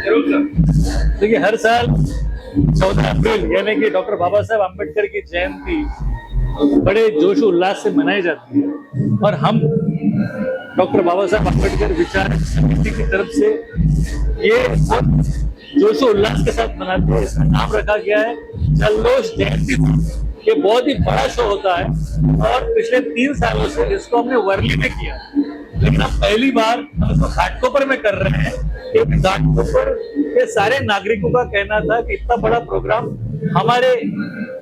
देखिए, हर साल 14 अप्रैल यानी कि डॉक्टर बाबा साहब आम्बेडकर की जयंती बड़े जोश उल्लास से मनाई जाती है और हम डॉक्टर बाबा साहब आम्बेडकर विचार समिति की तरफ से ये सब जोश उल्लास के साथ मनाते हैं। इसका नाम रखा गया है जल्लोष जयंती। ये बहुत ही बड़ा शो होता है और पिछले 3 सालों से इसको हमने वर्ली में किया, लेकिन अब पहली बार हम इसको घाटकोपर में कर रहे हैं क्योंकि घाटकोपर के सारे नागरिकों का कहना था कि इतना बड़ा प्रोग्राम हमारे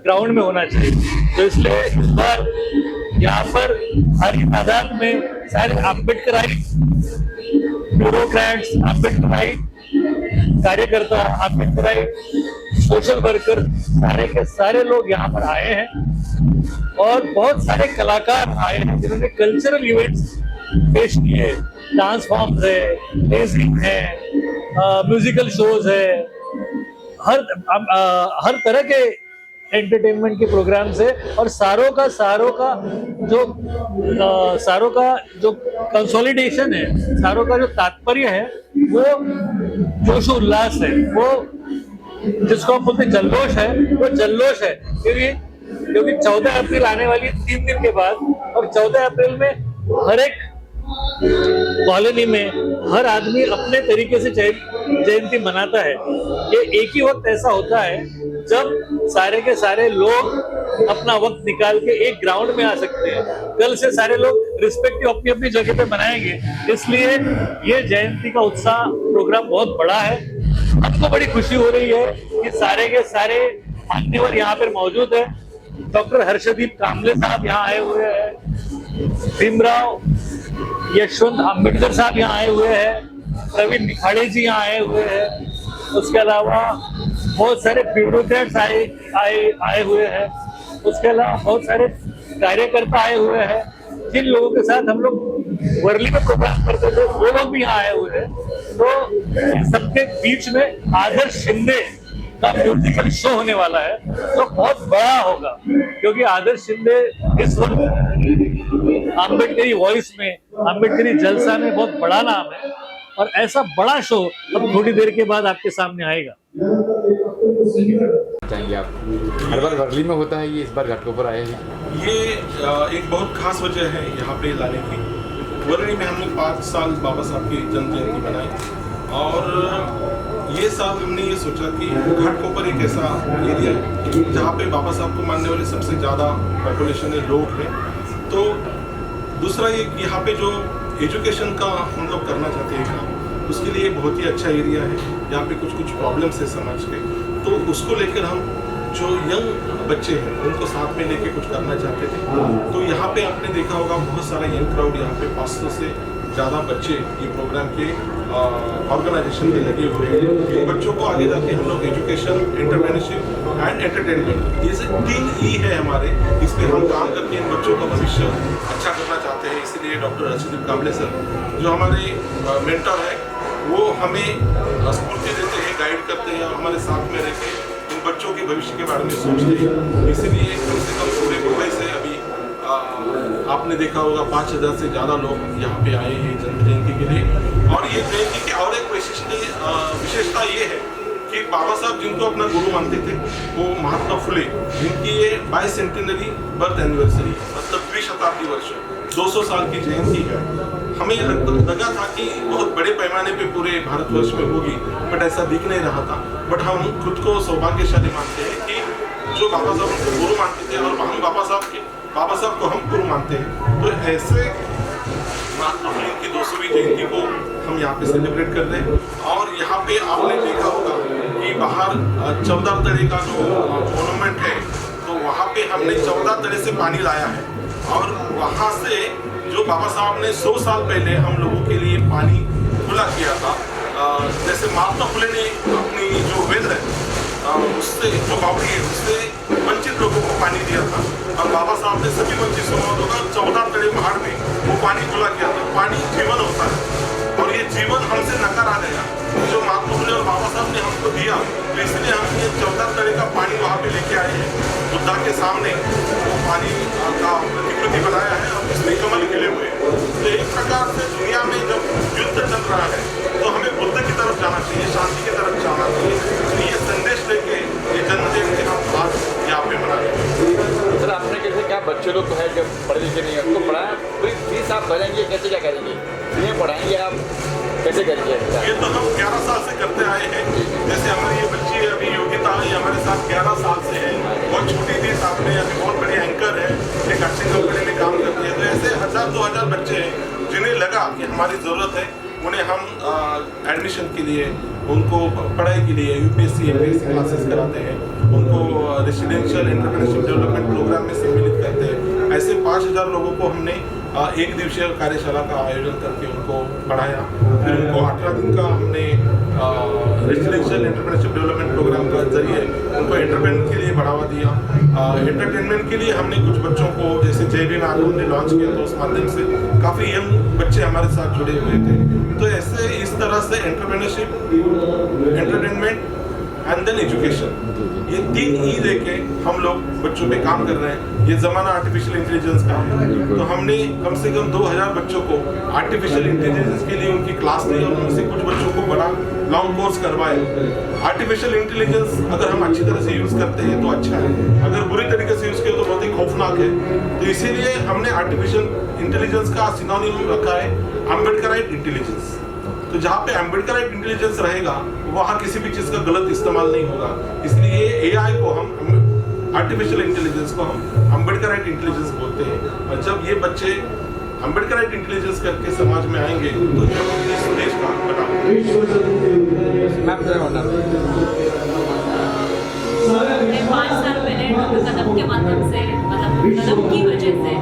ग्राउंड में होना चाहिए। तो इसलिए इस बार यहाँ पर भारी तादाद में सारे अम्बेडकराइट ब्यूरोक्रेट्स, अम्बेडकराइट कार्यकर्ता, अम्बेडकराइट सोशल वर्कर, सारे के सारे लोग यहाँ पर आए हैं और बहुत सारे कलाकार आए हैं जिन्होंने कल्चरल इवेंट्स पेश किए। डांस फॉर्म्स है, लेजिंग है, म्यूजिकल शोज है, हर तरह के एंटरटेनमेंट के प्रोग्राम्स है और सारों का जो कंसोलिडेशन है, सारों का जो तात्पर्य है वो जोश उल्लास है, वो जिसको हम बोलते जल्लोष है, वो जल्लोष है क्योंकि 14 अप्रैल आने वाली 3 दिन के बाद और 14 अप्रैल में हर एक कॉलोनी में हर आदमी अपने तरीके से जयंती मनाता है। ये एक ही वक्त ऐसा होता है जब सारे के सारे लोग अपना वक्त निकाल के एक ग्राउंड में आ सकते हैं। कल से सारे लोग रिस्पेक्टिव अपनी अपनी जगह पे मनाएंगे, इसलिए ये जयंती का उत्साह प्रोग्राम बहुत बड़ा है। हमको बड़ी खुशी हो रही है कि सारे के सारे मान्यवर यहाँ पर मौजूद है। डॉक्टर हर्षदीप कामले साहब यहाँ आए हुए हैं, भीमराव यशवंत अम्बेडकर साहब यहाँ आए हुए हैं, प्रवीण निखाड़े जी यहाँ आए हुए हैं, उसके अलावा बहुत सारे ब्यूरोक्रेट्स आए हुए हैं, उसके अलावा बहुत सारे कार्यकर्ता आए हुए हैं। जिन लोगों के साथ हम लोग वर्ली में प्रोग्राम करते थे वो लोग भी यहाँ आए हुए हैं। तो सबके बीच में आदर्श शिंदे का म्यूजिकल शो होने वाला है, तो बहुत बड़ा होगा क्योंकि आदर्श शिंदे इस वक्त अम्बेडकरी वॉइस में, अम्बेडकरी जलसा में बहुत बड़ा नाम है और ऐसा बड़ा शो अब थोड़ी देर के बाद आपके सामने आएगा। चाहेंगे आप, हर बार वर्ली में होता है, ये इस बार घाटकोपर आए हैं। ये एक बहुत खास वजह है यहाँ पे लाने की। वर्ली में हमने 5 साल बाबा साहब की जन्म जयंती बनाई और ये साल हमने ये सोचा कि घाटकोपर एक ऐसा एरिया है जहाँ पे बाबा साहब को मानने वाले सबसे ज़्यादा पॉपुलेशन है, लोग हैं। तो दूसरा ये यहाँ पे जो एजुकेशन का हम लोग करना चाहते हैं काम, उसके लिए बहुत ही अच्छा एरिया है। यहाँ पे कुछ प्रॉब्लम्स है समाज के, तो उसको लेकर हम जो यंग बच्चे हैं उनको साथ में लेके कुछ करना चाहते थे। तो यहाँ पे आपने देखा होगा बहुत सारा यंग क्राउड, यहाँ पे 500 से ज़्यादा बच्चे ये प्रोग्राम के ऑर्गेनाइजेशन में लगे हुए हैं। बच्चों को आगे जाके हम लोग एजुकेशन, एंटरप्रेन्योरशिप एंड एंटरटेनमेंट, ये 3 ई है हमारे, इस पर हम काम करके इन बच्चों का भविष्य अच्छा करना चाहते हैं। इसीलिए डॉक्टर हर्षदीप कामले सर जो हमारे मेंटर है वो हमें स्फूर्ति देते हैं, गाइड करते हैं और हमारे साथ में रहते हैं, इन बच्चों के भविष्य के बारे में सोचते हैं। इसीलिए कम से कम पूरे मुंबई से अभी आपने देखा होगा 5000 से ज़्यादा लोग यहाँ पे आए हैं जन्म जयंती के लिए। और ये जयंती की और एक विशेषता ये है कि बाबा साहब जिनको अपना गुरु मानते थे वो महात्मा फुले, जिनकी ये 22 सेंटिनरी बर्थ एनिवर्सरी, मतलब 20 शताब्दी वर्ष, 200 साल की जयंती है। हमें लगा था कि बहुत बड़े पैमाने पे पूरे भारतवर्ष में होगी, बट ऐसा दिख नहीं रहा था। बट हम खुद को सौभाग्यशाली मानते हैं कि जो बाबा साहब उनको गुरु मानते थे और हम बाबा साहब को हम गुरु मानते हैं। तो ऐसे महात्मा फुले की 200वीं जयंती को हम यहाँ पे सेलिब्रेट कर रहे हैं। और यहाँ पे आपने देखा होगा कि बाहर 14 तड़े का जो मोनूमेंट है, तो वहाँ पे हमने 14 तड़े से पानी लाया है और वहाँ से जो बाबा साहब ने 100 साल पहले हम लोगों के लिए पानी खुला किया था। जैसे महात्मा फुले ने अपनी जो वेल है उससे, जो बावड़ी है, उससे वंचित लोगों को पानी दिया था और बाबा साहब ने सभी वंचित समाजों का 14 तड़े पहाड़ में वो पानी खुला किया था। पानी जीवन होता है और ये जीवन हमसे नकारा गया, जो महात्मा फुले और बाबा साहब ने हमको दिया। तो इसलिए हम ये 14 तड़े का पानी वहाँ पे लेके आए हैं बुद्धा के सामने, वो पानी का प्रतिकृति बनाया है और उसमें कमल खिले हुए हैं। तो एक प्रकार से दुनिया में जब युद्ध चल रहा है तो हमें बुद्ध की तरफ जाना चाहिए, शांति की बच्चे लोग तो है जब पढ़े लिखे नहीं है उनको पढ़ाएं, पूरी फीस आप भरेंगे कैसे, क्या करेंगे, इन्हें पढ़ाएंगे आप कैसे करेंगे? ये तो हम 11 साल से करते आए हैं। जैसे हमारी ये बच्ची है अभी योगिता, ये हमारे साथ 11 साल से है, बहुत छोटी थी, साथ में अभी बहुत बड़ी एंकर है, एक अच्छी कंपनी में काम करती है। तो ऐसे 1000-2000 बच्चे हैं जिन्हें लगा कि हमारी ज़रूरत है, उन्हें हम एडमिशन के लिए, उनको पढ़ाई के लिए UPSC MPSC क्लासेस कराते हैं, उनको रेसिडेंशियल एंटरप्रेन्योरशिप डेवलपमेंट प्रोग्राम में सम्मिलित करते हैं। ऐसे 5000 लोगों को हमने एक दिवसीय कार्यशाला का आयोजन करके उनको पढ़ाया। फिर उनको 18 दिन का हमने रेसिडेंशियल एंटरप्रेन्योरशिप डेवलपमेंट प्रोग्राम के जरिए उनको एंटरप्रेन्योर के लिए बढ़ावा दिया। एंटरटेनमेंट के लिए हमने कुछ बच्चों को, जैसे JB में हमने लॉन्च किया, तो उस माध्यम से काफ़ी यंग बच्चे हमारे साथ जुड़े हुए थे। तो ऐसे इस तरह से entrepreneurship, entertainment and then education, ये 3 E लेके हम लोग बच्चों पे काम कर रहे हैं। ये ज़माना आर्टिफिशियल इंटेलिजेंस का है, तो हमने कम से कम 2000 बच्चों को आर्टिफिशियल इंटेलिजेंस के लिए उनकी क्लास ली और उनसे कुछ बच्चों को बड़ा लॉन्ग कोर्स करवाए। आर्टिफिशियल इंटेलिजेंस अगर हम अच्छी तरह से यूज़ करते हैं तो अच्छा है, अगर बुरी तरीके से यूज़ किया तो बहुत ही खौफनाक है। तो इसीलिए हमने आर्टिफिशियल इंटेलिजेंस का सिनोनिम रखा है अम्बेडकराइट इंटेलिजेंस। तो जहाँ पे अम्बेडकराइट इंटेलिजेंस रहेगा वहाँ किसी भी चीज़ का गलत इस्तेमाल नहीं होगा। इसलिए AI को हम, आर्टिफिशियल इंटेलिजेंस को हम अम्बेडकराइट इंटेलिजेंस बोलते हैं। और जब ये बच्चे अम्बेडकराइट इंटेलिजेंस करके समाज में आएंगे तो जब इस देश का बनाएंगे। मैं 5 साल पहले डॉक्टर कदम के माध्यम से, मतलब कदम की वजह से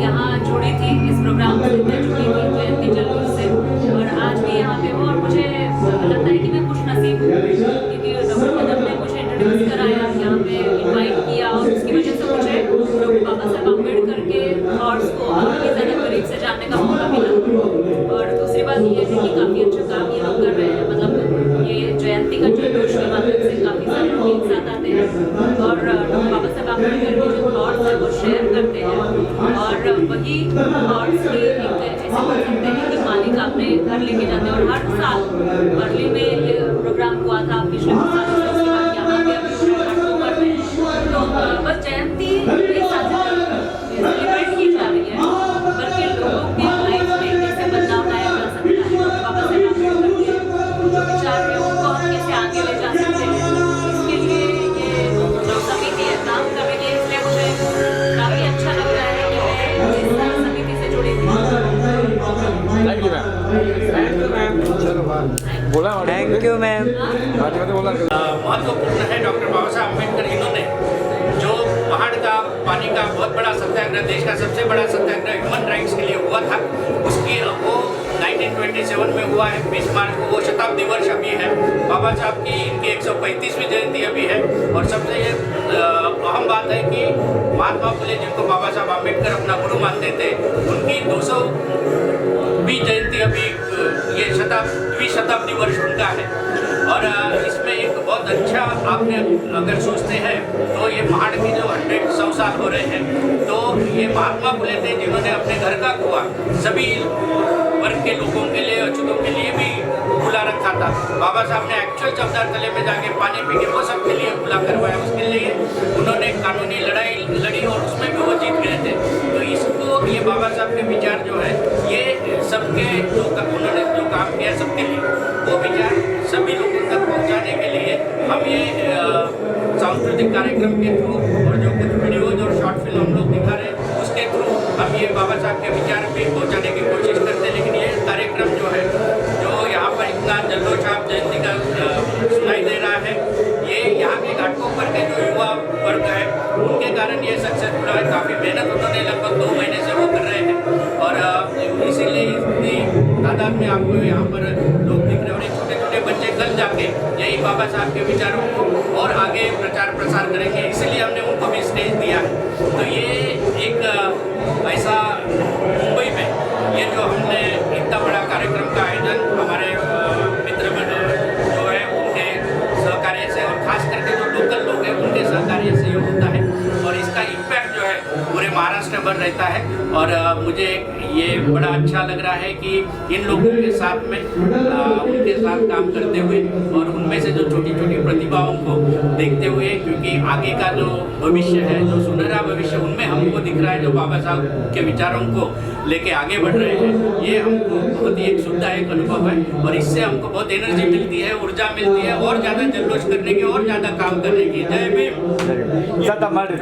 यहाँ जुड़ी थी, इस प्रोग्राम से मैं जुड़ी थी जयंती जल्लोष से, और आज भी यहाँ पे हूँ। और मुझे लगता है कि मैं खुश नसीब हूँ क्योंकि डॉक्टर कदम ने मुझे इंट्रोड्यूस कराया, यहाँ पे इन्वाइट किया, और उसकी वजह से मुझे डॉक्टर बाबा साहब अम्बेडकर के थॉट्स को और भी ज़्यादा करीब से जानने का मौका मिला। और दूसरी बात ये है कि काफ़ी अच्छा काम ये लोग कर रहे हैं, मतलब ये जयंती का जल्लोष के माध्यम से काफ़ी सारे लोग एक साथ आते हैं और डॉक्टर बाबा साहब अम्बेडकर के जो थॉट्स हैं वो शेयर करते हैं। और वही थॉट्स भी एक ऐसे बोल सकते हैं कि मालिक अपने घर लेके जाते हैं। और हर साल वर्ली में ये प्रोग्राम हुआ था पिछले 2 साल से, उसके बाद यहाँ पे अभी अक्टूबर में, तो बस जयंती एक साथ सेलिब्रेट की जा रही है, बल्कि लोगों के लाइफ में कैसे बदलाव लाया जा सकता है, बाबा साहब अम्बेडकर के जो विचार है उनको हम कैसे आगे ले जा सकते हैं, इसके लिए ये जो समिति है काम कर रही है। इसलिए मुझे काफ़ी अच्छा लग रहा है कि मैं इस समिति से जुड़ी थी। Thank you ma'am. बोला थैंक यू मैम। बोला महत्वपूर्ण है डॉक्टर बाबा साहब अम्बेडकर, इन्होंने जो पहाड़ का पानी का बहुत बड़ा सत्याग्रह, देश का सबसे बड़ा सत्याग्रह ह्यूमन राइट्स के लिए हुआ था, उसकी वो 1927 में हुआ है 20 मार्च को, वो शताब्दी वर्ष अभी है। बाबा साहब की इनकी 135वीं जयंती अभी है। और सबसे ये अहम बात है कि महात्मा फुले जिनको बाबा साहब अम्बेडकर अपना गुरु मानते थे, उनकी 200वीं जयंती अभी, ये शताब्दी वर्ष उनका है। और इसमें एक बहुत अच्छा, आपने अगर सोचते हैं तो ये पहाड़ के जो 100 साल हो रहे हैं, तो ये महात्मा फुले थे जिन्होंने अपने घर का कुआं सभी वर्ग के लोगों के लिए, अछूतों के लिए भी खुला रखा था। बाबा साहब ने एक्चुअल चौधार तले में जाके पानी पी के वो सबके लिए खुला करवाया, उसके लिए उन्होंने कानूनी लड़ाई लड़ी और उसमें भी वो जीत गए थे। तो इसको, ये बाबा साहब के विचार जो है, ये सबके जो उन्होंने जो काम किया सबके लिए, वो विचार सभी लोगों तक पहुंचाने के लिए हम ये सांस्कृतिक कार्यक्रम के थ्रू और जो कुछ वीडियोज और शॉर्ट फिल्म हम लोग दिखा रहे हैं उसके थ्रू हम ये बाबा साहब के विचार पे पहुंचाने की कोशिश करते हैं। लेकिन ये कार्यक्रम जो है, जो यहाँ पर इतना जल्लोष आप जयंती का सुनाई दे रहा है, ये यहाँ के घाटकोपर के जो युवा वर्ग है उनके कारण ये सक्सेसफुल है। काफ़ी मेहनत उन्होंने लगभग 2 महीने से वो कर रहे हैं और इसीलिए इतनी तादाद में आपको यहाँ पर लोग दिख रहे हैं। और ये छोटे छोटे बच्चे कल जाके यही बाबा साहब के विचारों को और आगे प्रचार प्रसार करेंगे, इसलिए हमने उनको भी स्टेज दिया है। तो ये एक ऐसा मुंबई में ये जो हमने इतना बड़ा कार्यक्रम का आयोजन हमारे मित्र जो है उनके सहकार्य से, और खास करके जो लोकल लोग हैं उनके सहकार्य से ये होता है। और इसका इम्पैक्ट जो है पूरे महाराष्ट्र भर रहता है। और मुझे ये बड़ा अच्छा लग रहा है कि इन लोगों के साथ में उनके साथ काम करते हुए और उनमें से जो छोटी छोटी प्रतिभाओं को देखते हुए, क्योंकि आगे का जो भविष्य है, जो सुनहरा भविष्य उनमें हमको दिख रहा है, जो बाबा साहब के विचारों को लेके आगे बढ़ रहे हैं, ये हमको बहुत ही एक शुद्धदायक अनुभव है और इससे हमको बहुत एनर्जी मिलती है, ऊर्जा मिलती है और ज़्यादा जल्लोष करने की और ज़्यादा काम करने की। जय भीम। Santa Maria.